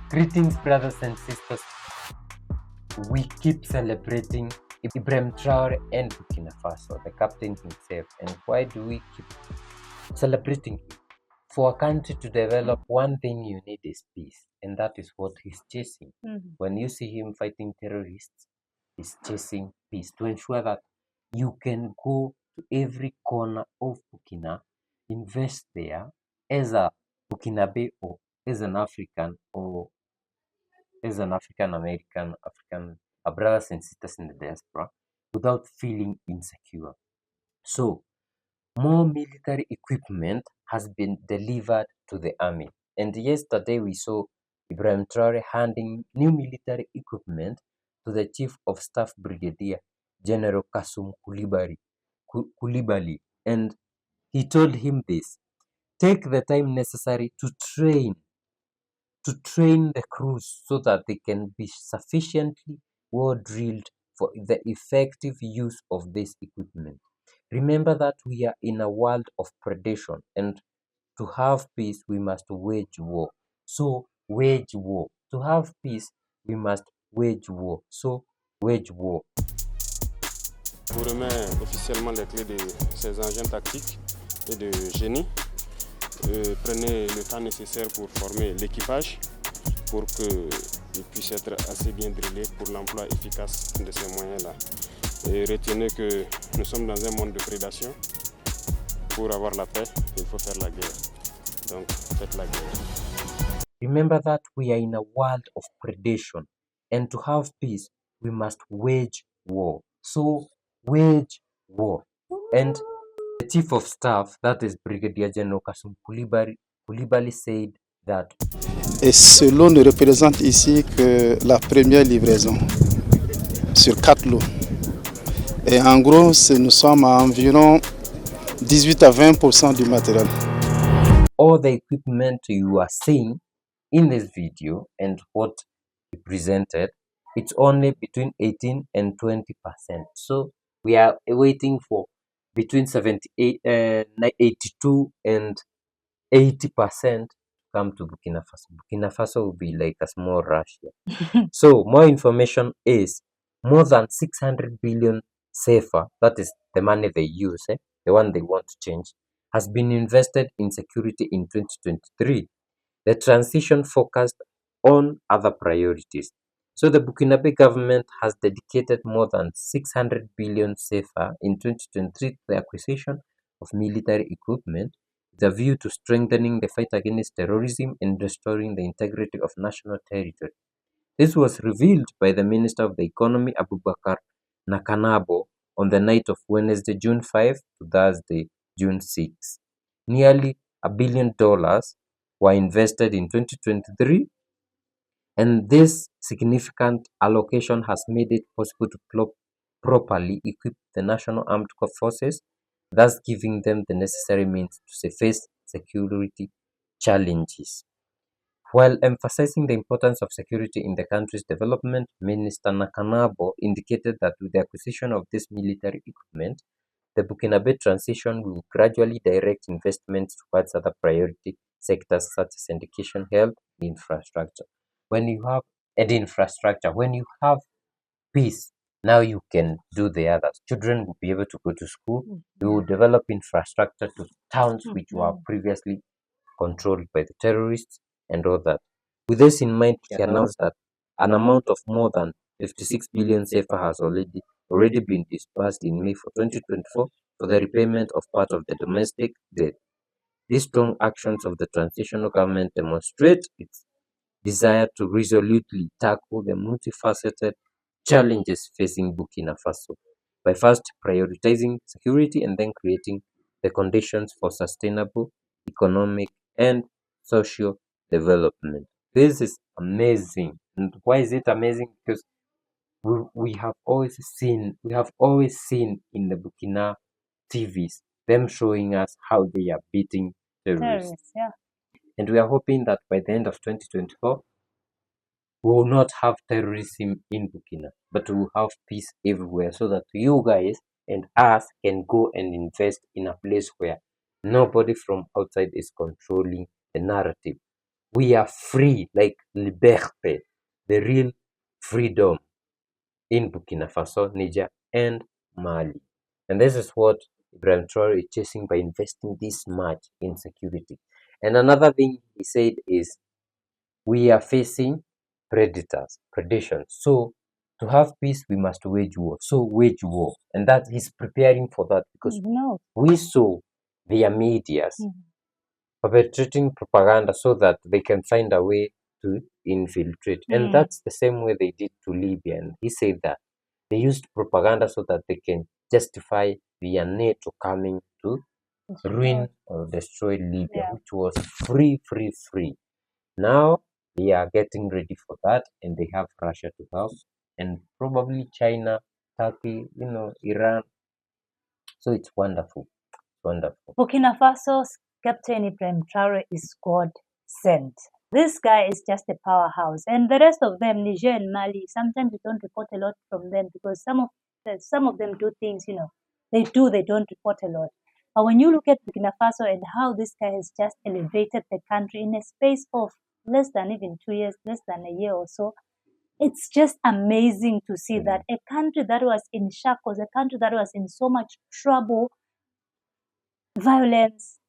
Greetings, brothers and sisters. We keep celebrating Ibrahim Traore and BURKINAFASO, the captain himself. And why do we keep celebrating him? For a country to develop, one thing you need is peace, and that is what he's chasing. When you see him fighting terrorists, he's chasing peace to ensure that you can go to every corner of Burkina, invest there as a Burkinabe or as an African or as an African American, brothers and sisters in the diaspora without feeling insecure. So, more military equipment has been delivered to the army. And yesterday we saw Ibrahim Traore handing new military equipment to the Chief of Staff Brigadier General Kasum Kulibali. And he told him this: take the time necessary to train the crews so that they can be sufficiently well drilled for the effective use of this equipment. Remember that we are in a world of predation, and to have peace, we must wage war. So, wage war. To have peace, we must wage war. So, wage war. Je vous remets officiellement les clés de ces engins tactiques et de génie. Prenez le temps nécessaire pour former l'équipage pour qu'il puisse être assez bien drillé pour l'emploi efficace de ces moyens-là. Et retenez que nous sommes dans un monde de prédation. Pour avoir la paix, il faut faire la guerre. Donc, faites la guerre. Remember that we are in a world of predation, and to have peace, we must wage war. So, wage war. And the Chief of Staff, that is Brigadier General Kasum Kulibali, said that. Et cela ne représente ici que la première livraison sur 4 lots. Et en gros, nous sommes à environ 18 à 20% du matériel. All the equipment you are seeing in this video and what we presented, it's only between 18 and 20%. So we are waiting for between 82 and 80% come to Burkina Faso. Burkina Faso will be like a small Russia. So more information is more than 600 billion CFA, that is the money they use, the one they want to change, has been invested in security in 2023. The transition focused on other priorities. So the Burkinabe government has dedicated more than 600 billion CFA in 2023 to the acquisition of military equipment with a view to strengthening the fight against terrorism and restoring the integrity of national territory. This was revealed by the Minister of the Economy, Abubakar Nakanabo, on the night of Wednesday, June 5 to Thursday, June 6. Nearly $1 billion were invested in 2023, and this significant allocation has made it possible to properly equip the National Armed Forces, thus giving them the necessary means to face security challenges. While emphasizing the importance of security in the country's development, Minister Nakanabo indicated that with the acquisition of this military equipment, the Burkinabe transition will gradually direct investments towards other priority sectors such as education, health, and infrastructure. When you have peace, now you can do the others. Children will be able to go to school. You will develop infrastructure to towns which were previously controlled by the terrorists and all that. With this in mind, he announced that an amount of more than 56 billion CFA has already been disbursed in May for 2024 for the repayment of part of the domestic debt. These strong actions of the transitional government demonstrate its desire to resolutely tackle the multifaceted challenges facing Burkina Faso by first prioritizing security and then creating the conditions for sustainable economic and social development. This is amazing. And why is it amazing? Because we have always seen in the Burkina TVs them showing us how they are beating terrorists. Yeah. And we are hoping that by the end of 2024, we will not have terrorism in Burkina, but we will have peace everywhere so that you guys and us can go and invest in a place where nobody from outside is controlling the narrative. we are free, like liberté, the real freedom in Burkina Faso, Niger, and Mali. And this is what Ibrahim Traore is chasing by investing this much in security. And another thing he said is, we are facing predation. So to have peace, we must wage war. So wage war. And that he's preparing for that because No. we saw their medias perpetrating propaganda so that they can find a way to infiltrate. And that's the same way they did to Libya. And he said that they used propaganda so that they can justify their NATO coming to ruin or destroy Libya, Yeah. which was free. Now they are getting ready for that, and they have Russia to help, and probably China, Turkey, Iran. So it's wonderful. Wonderful. Burkina Faso's Captain Ibrahim Traore is God sent. This guy is just a powerhouse. And the rest of them, Niger and Mali, sometimes we don't report a lot from them because some of them do things, they don't report a lot. But when you look at Burkina Faso and how this guy has just elevated the country in a space of less than even 2 years, less than a year or so, it's just amazing to see that a country that was in shackles, a country that was in so much trouble, violence,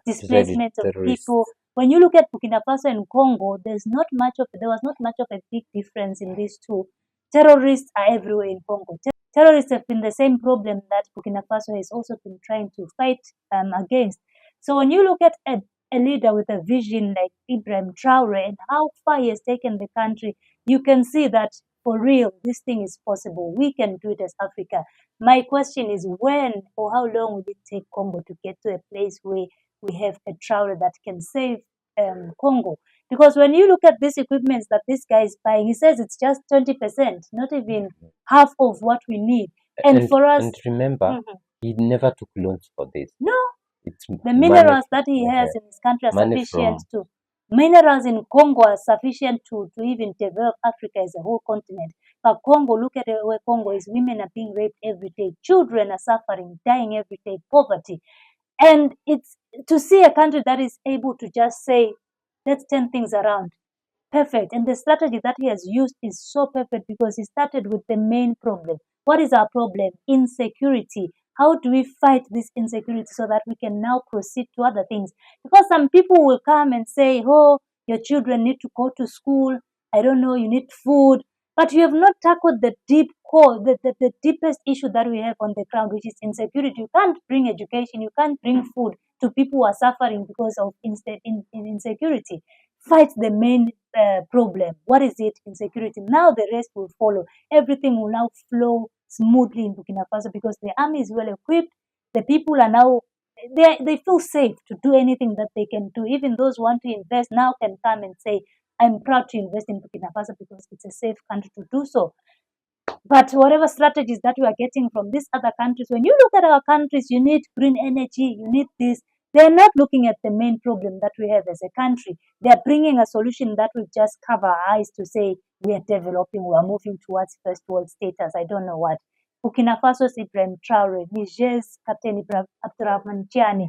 displacement of people. When you look at Burkina Faso and Congo, there was not much of a big difference in these two. Terrorists are everywhere in Congo. Terrorists have been the same problem that Burkina Faso has also been trying to fight against. So when you look at a leader with a vision like Ibrahim Traore and how far he has taken the country, you can see that for real, this thing is possible. We can do it as Africa. My question is, when or how long will it take Congo to get to a place where we have a Traore that can save Congo? Because when you look at these equipments that this guy is buying, he says it's just 20%, not even half of what we need. And for us, and remember, he never took loans for this. no, It's the minerals that he has in his country are money sufficient from- to. Minerals in Congo are sufficient to even develop Africa as a whole continent. But Congo, look at where Congo is. Women are being raped every day. Children are suffering, dying every day, poverty. And it's to see a country that is able to just say, let's turn things around. Perfect. And the strategy that he has used is so perfect because he started with the main problem. What is our problem? Insecurity. How do we fight this insecurity so that we can now proceed to other things? Because some people will come and say, oh, your children need to go to school. I don't know, you need food. But you have not tackled the deep core, the deepest issue that we have on the ground, which is insecurity. You can't bring education, you can't bring food to people who are suffering because of insecurity. Fight the main problem. What is it? Insecurity. Now the rest will follow. Everything will now flow smoothly in Burkina Faso because the army is well equipped. The people are now, they feel safe to do anything that they can do. Even those who want to invest now can come and say, I'm proud to invest in Burkina Faso because it's a safe country to do so. But whatever strategies that we are getting from these other countries, when you look at our countries, you need green energy, you need this. They're not looking at the main problem that we have as a country. They're bringing a solution that will just cover our eyes to say we are developing, we are moving towards first world status. I don't know what. Burkina Faso's Ibrahim Traore, Niger's Captain Ibrahim Abdurrahman Chiani,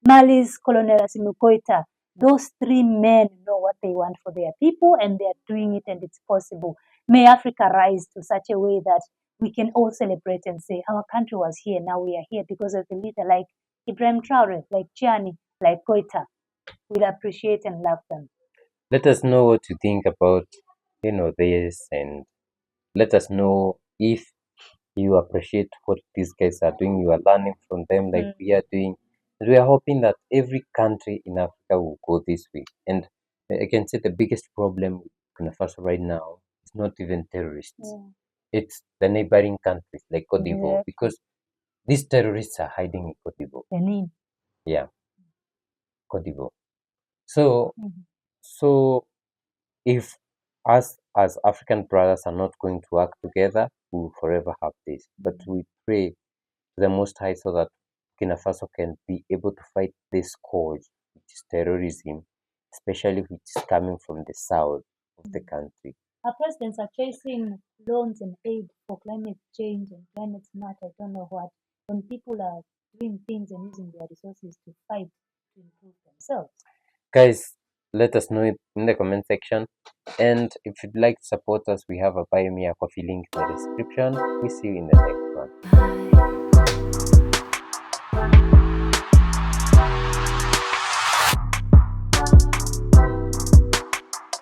Mali's Colonel Assimi Goïta. Those three men know what they want for their people and they are doing it and it's possible. May Africa rise to such a way that we can all celebrate and say our country was here, now we are here because of a leader like Ibrahim Traore, like Chiani, like Goïta. We'll appreciate and love them. Let us know what you think about, this, and let us know if you appreciate what these guys are doing. You are learning from them like we are doing. And we are hoping that every country in Africa will go this way. And I can say the biggest problem with Burkina Faso right now is not even terrorists. It's the neighboring countries like Cote d'Ivoire, because these terrorists are hiding in Cote d'Ivoire. Benin. Yeah, Cote d'Ivoire. So if us as African brothers are not going to work together, we will forever have this. But we pray to the Most High so that Burkina Faso can be able to fight this scourge, which is terrorism, especially which is coming from the south of the country. Our presidents are chasing loans and aid for climate change and climate smart, I don't know what, when people are doing things and using their resources to fight to improve themselves. Guys, let us know it in the comment section. And if you'd like to support us, we have a Buy Me a Coffee link in the description. We see you in the next one.